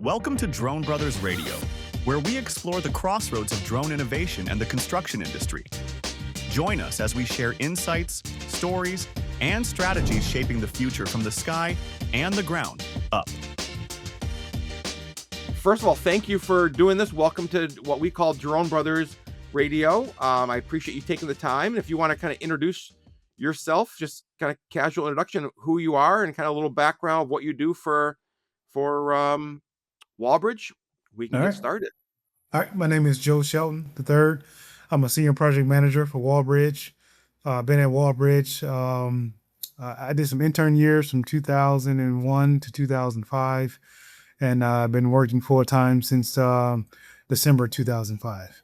Welcome to Drone Brothers Radio, where we explore the crossroads of drone innovation and the construction industry. Join us as we share insights, stories, and strategies shaping the future from the sky and the ground up. First of all, thank you for doing this. Welcome to what we call Drone Brothers Radio. I appreciate you taking the time. And if you want to kind of introduce yourself, just kind of casual introduction of who you are and kind of a little background of what you do for Walbridge, we can get started. All right, my name is Joe Shelton III. I'm a senior project manager for Walbridge. Been at Walbridge. I did some intern years from 2001 to 2005, and I've been working full time since December 2005.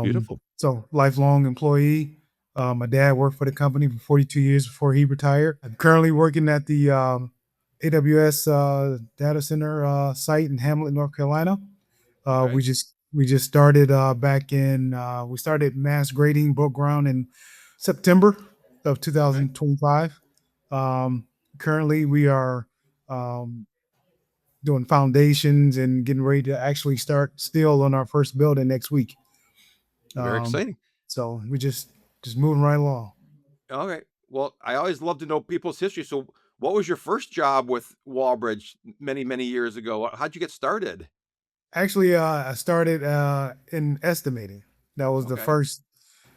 Beautiful. So lifelong employee. My dad worked for the company for 42 years before he retired. I'm currently working at the AWS data center site in Hamlet, North Carolina. Okay. We just started back in. We started mass grading, broke ground in September of 2025. Currently, we are doing foundations and getting ready to actually start steel on our first building next week. Very exciting. So we just moving right along. Okay. Well, I always love to know people's history. So what was your first job with Walbridge many, many years ago? How'd you get started? Actually, I started in estimating. That was the Okay. first.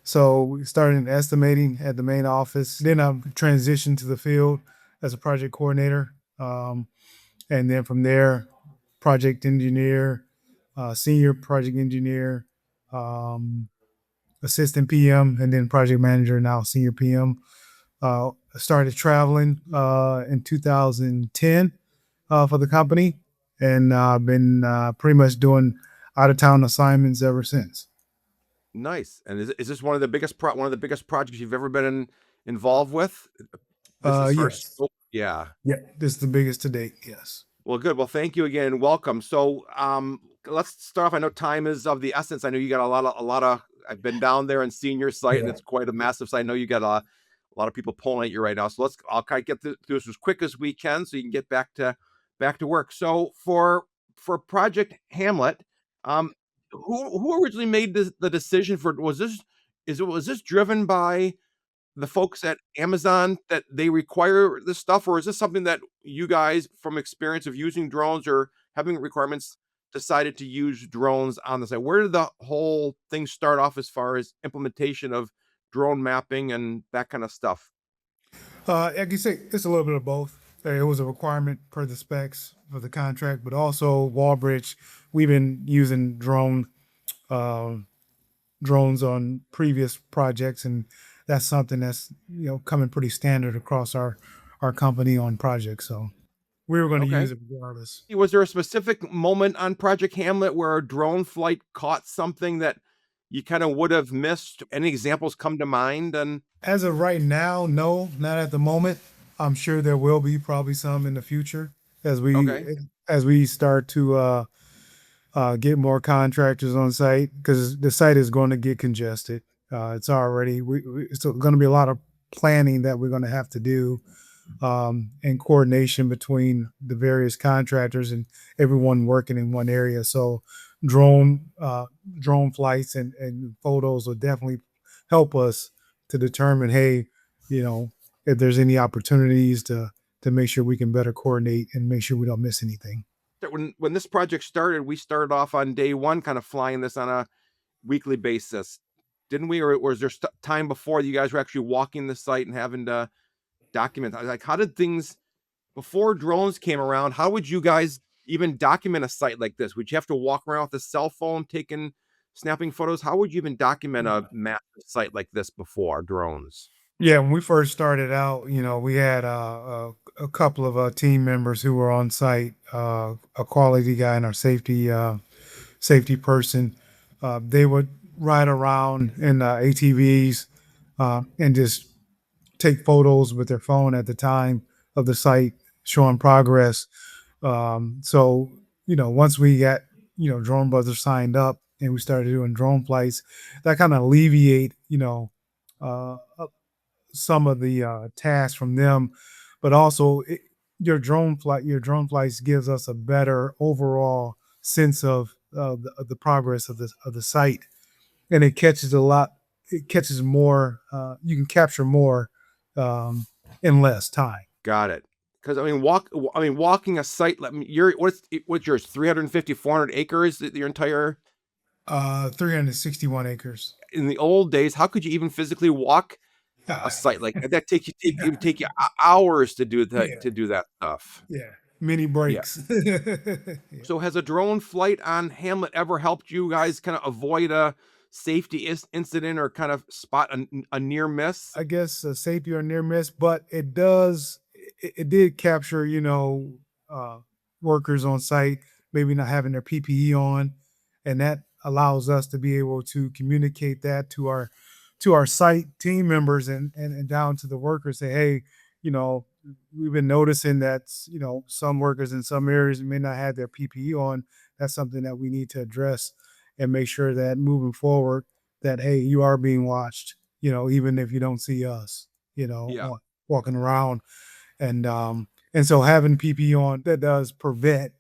So we started in estimating at the main office. Then I transitioned to the field as a project coordinator. And then from there, project engineer, senior project engineer, assistant PM, and then project manager, now senior PM. I started traveling in 2010 for the company, and I've been pretty much doing out of town assignments ever since. Nice. And is this one of the biggest projects you've ever been involved with? This is first. Yes. Oh, yeah. Yeah, this is the biggest to date. Yes. Well, good. Well, thank you again and welcome. So, let's start off. I know time is of the essence. I know you got a lot of. I've been down there and seen your site, and Yeah. it's quite a massive site. I know you got a lot of people pulling at you right now. So I'll kind of get through this as quick as we can, so you can get back to work. So for Project Hamlet, who originally made the decision for? Was this driven by the folks at Amazon that they require this stuff, or is this something that you guys, from experience of using drones or having requirements, decided to use drones on the site? Where did the whole thing start off as far as implementation of drone mapping and that kind of stuff? Like you say, it's a little bit of both. It was a requirement per the specs for the contract, but also Walbridge, we've been using drones on previous projects, and that's something that's coming pretty standard across our company on projects. So we were going to Okay. use it regardless. Was there a specific moment on Project Hamlet where a drone flight caught something that you kind of would have missed? Any examples come to mind? And As of right now, no, not at the moment. I'm sure there will be probably some in the future as we start to get more contractors on site, because the site is going to get congested. It's already it's going to be a lot of planning that we're going to have to do, and coordination between the various contractors and everyone working in one area. So drone flights and photos will definitely help us to determine, hey, if there's any opportunities to make sure we can better coordinate and make sure we don't miss anything. when this project started, we started off on day one, kind of flying this on a weekly basis, didn't we? Or was there time before you guys were actually walking the site and having to document? Like, how did things before drones came around? How would you guys even document a site like this? Would you have to walk around with a cell phone snapping photos? How would you even document a massive site like this before drones? Yeah, when we first started out, we had a couple of team members who were on site, a quality guy and our safety person. They would ride around in ATVs and just take photos with their phone at the time of the site, showing progress. So, once we got, Drone Brothers signed up and we started doing drone flights, that kind of alleviate, uh, some of the tasks from them, but also your drone flights gives us a better overall sense of the progress of the site, and it catches a lot. It catches more. You can capture more in less time. Got it. Because I mean, walking a site. Let me. What's yours? 350, 400 acres. Your entire. 361 acres. In the old days, how could you even physically walk a site like that? It would take you hours to do that Yeah, stuff. yeah. Mini Yeah. breaks. Yeah. So has a drone flight on Hamlet ever helped you guys kind of avoid a safety incident or kind of spot a near miss? I guess a safety or near miss, but it did capture, uh, workers on site maybe not having their PPE on, and that allows us to be able to communicate that to our site team members and down to the workers. Say, hey, you know, we've been noticing that some workers in some areas may not have their PPE on. That's something that we need to address and make sure that moving forward, that hey, you are being watched, even if you don't see us, Yeah. walking around. And so having PPE on, that does prevent,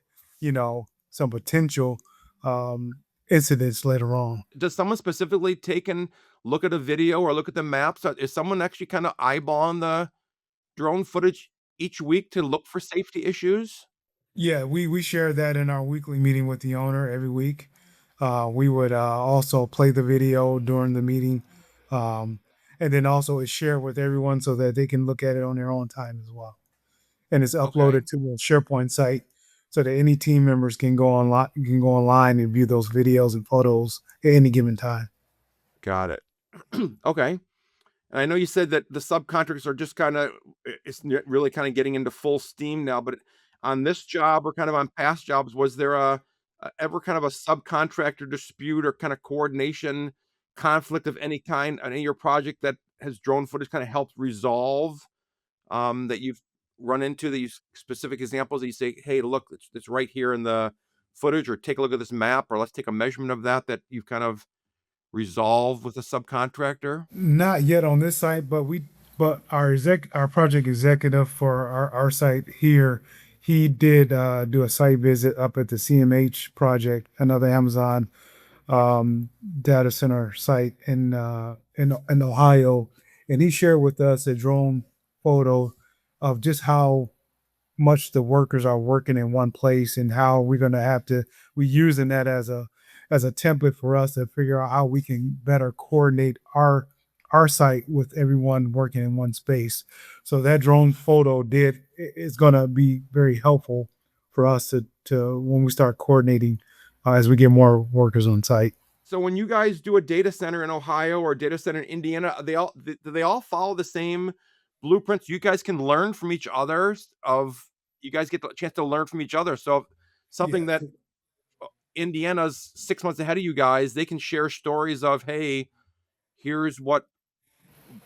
some potential um, incidents later on. Does someone specifically take and look at a video or look at the maps? Is someone actually kind of eyeballing the drone footage each week to look for safety issues? Yeah, we share that in our weekly meeting with the owner every week. We would also play the video during the meeting, um, and then also it's shared with everyone so that they can look at it on their own time as well. And it's Okay, uploaded to a SharePoint site so that any team members can go online and view those videos and photos at any given time. got it. Okay. And I know you said that the subcontractors are just kind of really kind of getting into full steam now, but on this job or kind of on past jobs, was there a ever kind of a subcontractor dispute or kind of coordination conflict of any kind on any of your project that has drone footage kind of helped resolve that you've run into these specific examples that you say, hey, look, it's right here in the footage, or take a look at this map, or let's take a measurement of that you've kind of resolved with a subcontractor? Not yet on this site, but our project executive for our site here, he did do a site visit up at the CMH project, another Amazon data center site in Ohio, and he shared with us a drone photo of just how much the workers are working in one place and how we're going to have to we're using that as a template for us to figure out how we can better coordinate our site with everyone working in one space. So that drone photo did is going to be very helpful for us to when we start coordinating as we get more workers on site. So when you guys do a data center in Ohio or a data center in Indiana, do they all follow the same blueprints? You guys can learn from each other. Of You guys get the chance to learn from each other. So if something Yeah, that Indiana's 6 months ahead of you guys, they can share stories of, hey, here's what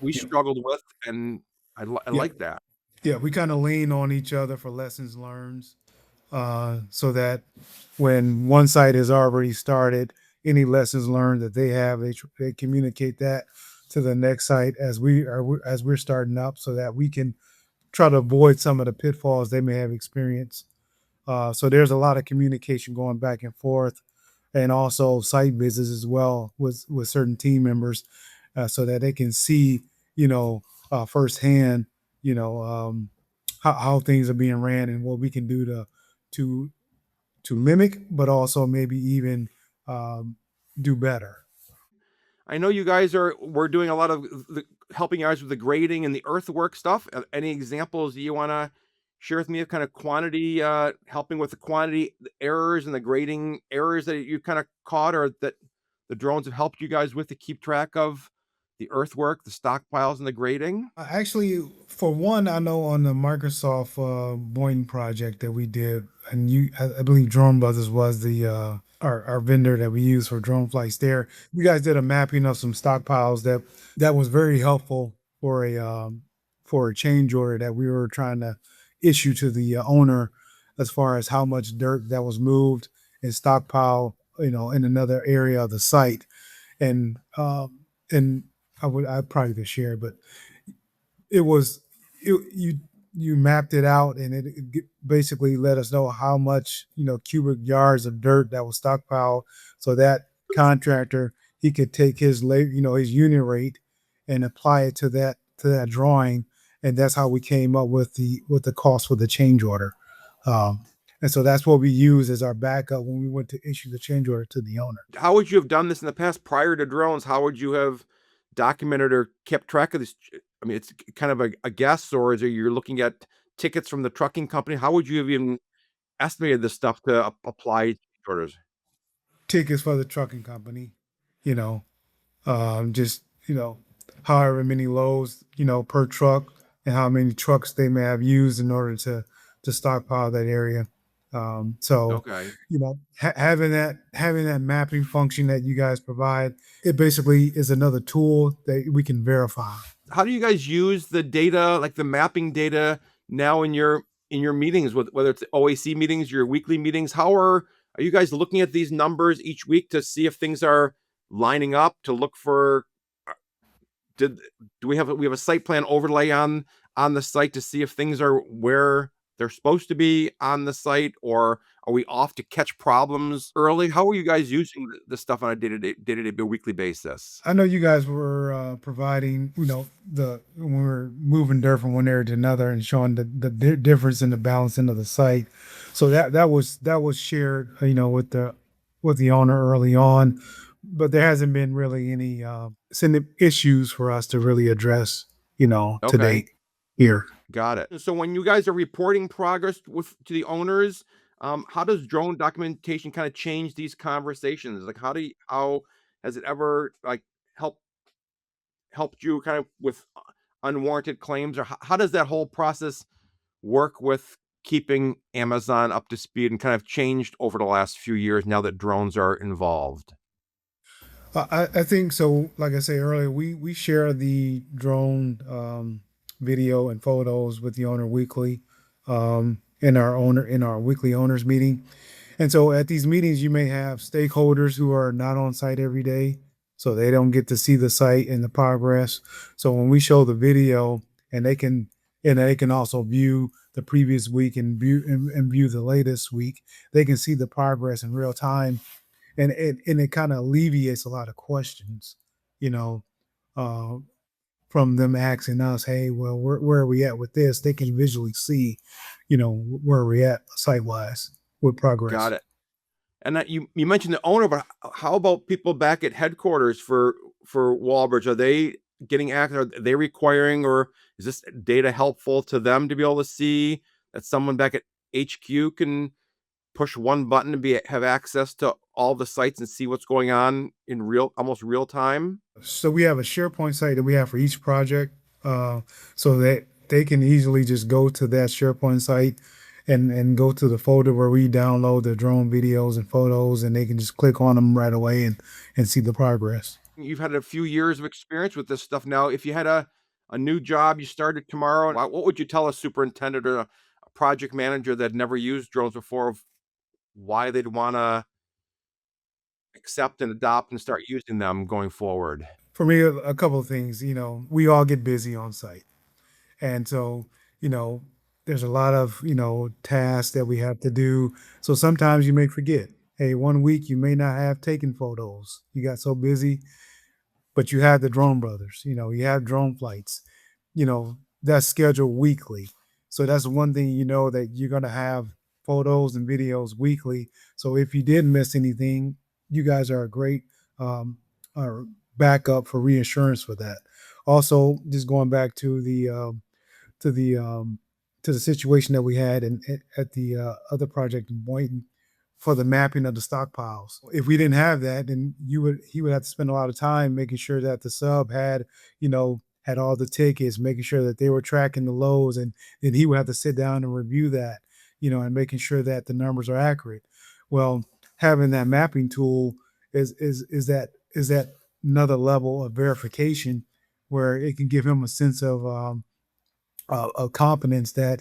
we yeah, struggled with, and I yeah, like that. yeah. We kind of lean on each other for lessons learned, so that when one site has already started, any lessons learned that they have, they communicate that to the next site as we're starting up, so that we can try to avoid some of the pitfalls they may have experienced. So there's a lot of communication going back and forth, and also site visits as well with certain team members, so that they can see, firsthand, you know, um, how things are being ran and what we can do to to mimic, but also maybe even um, do better. I know you guys we're doing a lot of helping you guys with the grading and the earthwork stuff. Any examples you want to share with me of kind of quantity, helping with the quantity errors and the grading errors that you kind of caught, or that the drones have helped you guys with to keep track of the earthwork, the stockpiles, and the grading? Actually, for one, I know on the Microsoft Boeing project that we did, and I believe Drone Brothers was the our vendor that we use for drone flights. There, you guys did a mapping of some stockpiles that was very helpful for a change order that we were trying to issue to the owner, as far as how much dirt that was moved and stockpile, in another area of the site, and I probably could share, but it was you. you mapped it out, and it basically let us know how much cubic yards of dirt that was stockpiled, so that contractor, he could take his his unit rate and apply it to that drawing, and that's how we came up with the cost for the change order. Um, and so that's what we use as our backup when we went to issue the change order to the owner. How would you have done this in the past prior to drones? How would you have documented or kept track of this? I mean, it's kind of a guess, or is it you're looking at tickets from the trucking company? How would you have even estimated this stuff to apply orders? Tickets for the trucking company, you know, just however many loads per truck, and how many trucks they may have used in order to stockpile that area. So Okay. having that mapping function that you guys provide, it basically is another tool that we can verify. How do you guys use the data, like the mapping data, now in your meetings, with whether it's OAC meetings, your weekly meetings? How are you guys looking at these numbers each week to see if things are lining up, to look for did do we have a site plan overlay on the site to see if things are where they're supposed to be on the site, or are we off to catch problems early? How are you guys using this stuff on a day-to-day weekly basis? I know you guys were providing, the when we were moving dirt from one area to another and showing the difference in the balancing of the site. So that was shared, with the owner early on, but there hasn't been really any significant issues for us to really address, to Okay. date here. Got it. So when you guys are reporting progress to the owners, how does drone documentation kind of change these conversations? Like, how has it ever like helped helped you kind of with unwarranted claims, or how does that whole process work with keeping Amazon up to speed, and kind of changed over the last few years now that drones are involved? I think so. Like I say earlier, we share the drone video and photos with the owner weekly, in our weekly owners meeting. And so at these meetings, you may have stakeholders who are not on site every day, so they don't get to see the site and the progress. So when we show the video, and they can also view the previous week and view the latest week, they can see the progress in real time, and it kind of alleviates a lot of questions, you know, uh, from them asking us, "Hey, well, where are we at with this?" They can visually see, where we're at site wise with progress. Got it. And that you mentioned the owner, but how about people back at headquarters for Walbridge? Are they getting access? Are they requiring, or is this data helpful to them to be able to see that someone back at HQ can push one button to be have access to all the sites and see what's going on in almost real time? So we have a SharePoint site that we have for each project, so that they can easily just go to that SharePoint site and go to the folder where we download the drone videos and photos, and they can just click on them right away and see the progress. You've had a few years of experience with this stuff now. If you had a new job you started tomorrow, what would you tell a superintendent or a project manager that never used drones before, of why they'd want to accept and adopt and start using them going forward? For me, a couple of things. We all get busy on site, and so you know there's a lot of tasks that we have to do. So sometimes you may forget. Hey, one week you may not have taken photos. You got so busy, but you have the drone brothers. You have drone flights. That's scheduled weekly. So that's one thing, that you're gonna have photos and videos weekly. So if you did miss anything, you guys are a great um, uh, backup for reassurance for that. Also, just going back to the to the situation that we had at the other project in Boynton for the mapping of the stockpiles. If we didn't have that, then he would have to spend a lot of time making sure that the sub had all the tickets, making sure that they were tracking the loads, and then he would have to sit down and review that, and making sure that the numbers are accurate. Well, having that mapping tool is that another level of verification where it can give him a sense of confidence that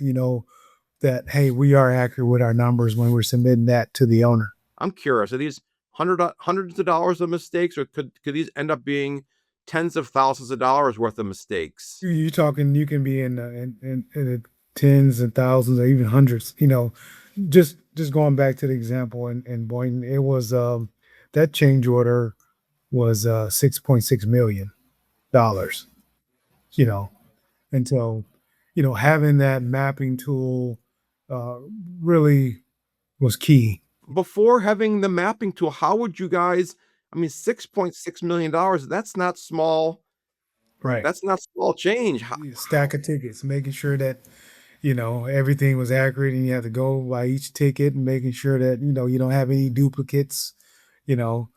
that, hey, we are accurate with our numbers when we're submitting that to the owner. I'm curious, are these hundreds of dollars of mistakes, or could these end up being tens of thousands of dollars worth of mistakes? You're talking, you can be in tens and thousands or even hundreds. Just going back to the example in Boynton, it was that change order was $6.6 million. You know, and so having that mapping tool uh, really was key. Before having the mapping tool, how would you guys, I mean, $6.6 million, that's not small. Right. That's not small change. Stack of tickets, making sure that everything was accurate, and you have to go by each ticket and making sure that you don't have any duplicates. You know,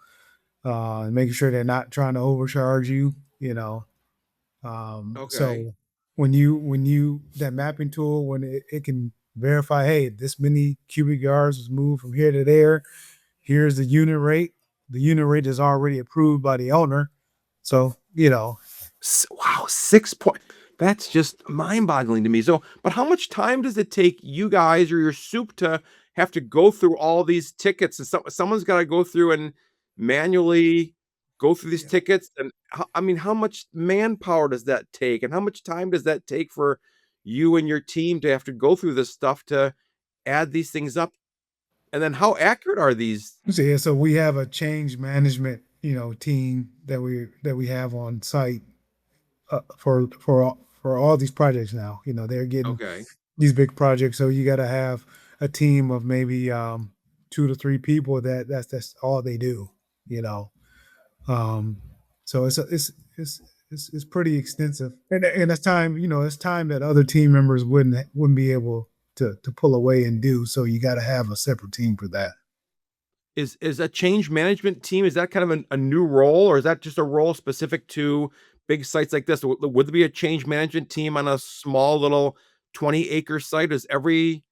making sure they're not trying to overcharge you. Okay. So when you that mapping tool, when it can verify, hey, this many cubic yards was moved from here to there. Here's the unit rate. The unit rate is already approved by the owner. So Wow, 6 point. That's just mind-boggling to me. So, but how much time does it take you guys or your soup to have to go through all these tickets? And someone's got to go through and manually go through these yeah. tickets. And I mean, how much manpower does that take? And how much time does that take for you and your team to have to go through this stuff to add these things up? And then how accurate are these? So we have a change management team that we have on site for all these projects now. They're getting Okay. these big projects, so you got to have a team of maybe 2 to 3 people that's all they do. You know, um, so it's pretty extensive, and that's time. It's time that other team members wouldn't be able to pull away and do. So you got to have a separate team for that. Is a change management team, is that kind of a new role, or is that just a role specific to big sites like this? Would there be a change management team on a small little 20-acre site? Does every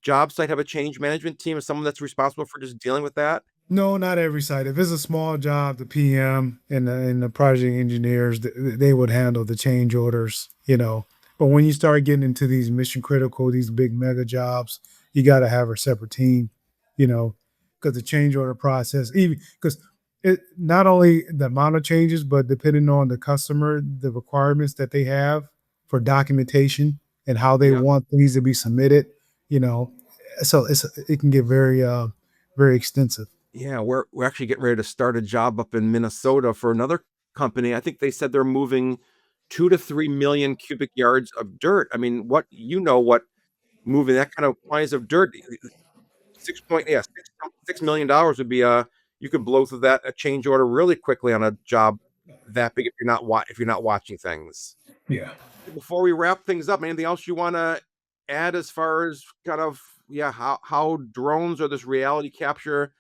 job site have a change management team, or someone that's responsible for just dealing with that? No, not every site. If it's a small job, the PM and the project engineers, they would handle the change orders. But when you start getting into these mission critical, these big mega jobs, you got to have a separate team. You know, because the change order process, even because it not only the amount of changes, but depending on the customer, the requirements that they have for documentation and how they Yeah. want things to be submitted. You know, so it can get very extensive. Yeah, we're actually getting ready to start a job up in Minnesota for another company. I think they said they're moving 2 to 3 million cubic yards of dirt. I mean, what moving that kind of quantities of dirt, 6 $6 million would be you could blow through that a change order really quickly on a job that big if you're not watching things. Yeah. Before we wrap things up, anything else you want to add as far as kind of, yeah, how drones or this reality capture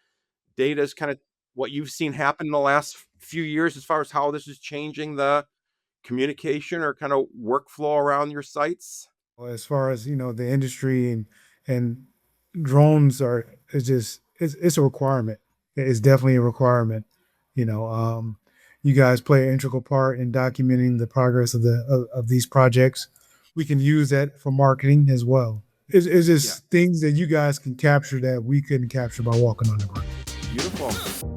data is kind of what you've seen happen in the last few years as far as how this is changing the communication or kind of workflow around your sites? Well, as far as the industry and drones are, it's a requirement. It's definitely a requirement. You know, you guys play an integral part in documenting the progress of these projects. We can use that for marketing as well. It's Yeah, just things that you guys can capture that we couldn't capture by walking on the ground. beautiful.